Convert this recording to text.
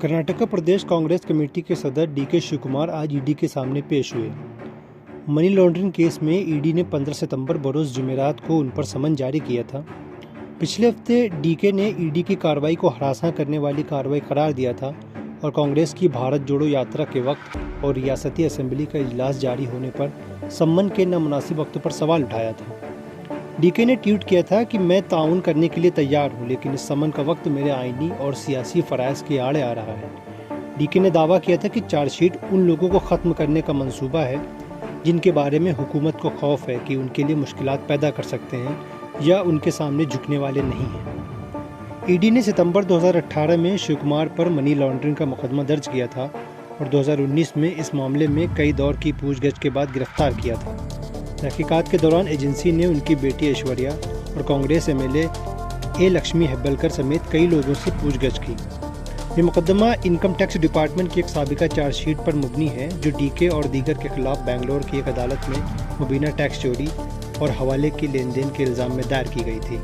कर्नाटक प्रदेश Congress committee के सदस्य DK Shivkumar आज ईडी के सामने पेश हुए। मनी लॉन्ड्रिंग केस में ईडी ने 15 सितंबर बरोज जुमेरात को उन पर समन जारी किया था। पिछले हफ्ते डीके ने ईडी की कार्रवाई को हरासा करने वाली कार्रवाई करार दिया था और कांग्रेस की भारत जोड़ो यात्रा के वक्त और रियासती असेंबली का इजलास जारी होने पर सम्मन के नामुनासिब वक्त पर सवाल उठाया था। डीके ने ट्वीट किया था कि मैं ताउन करने के लिए तैयार हूं, लेकिन इस सम्मन का वक्त मेरे आईनी और सियासी फ़राइज़ के आड़े आ रहा है। डीके ने दावा किया था कि चार्जशीट उन लोगों को ख़त्म करने का मंसूबा है जिनके बारे में हुकूमत को खौफ है कि उनके लिए मुश्किलात पैदा कर सकते हैं या उनके सामने झुकने वाले नहीं हैं। ईडी ने सितंबर 2018 में शिवकुमार पर मनी लॉन्ड्रिंग का मुकदमा दर्ज किया था और 2019 में इस मामले में कई दौर की पूछगछ के बाद गिरफ्तार किया था। तहकीकात के दौरान एजेंसी ने उनकी बेटी ऐश्वर्या और कांग्रेस एमएलए ए लक्ष्मी हेब्बलकर समेत कई लोगों से पूछगछ की। ये मुकदमा इनकम टैक्स डिपार्टमेंट की एक साबिका चार्जशीट पर मुबनी है जो डीके और दीगर के खिलाफ बेंगलोर की एक अदालत में मुबीना टैक्स चोरी और हवाले की लेन देन के इल्ज़ाम में दायर की गई थी।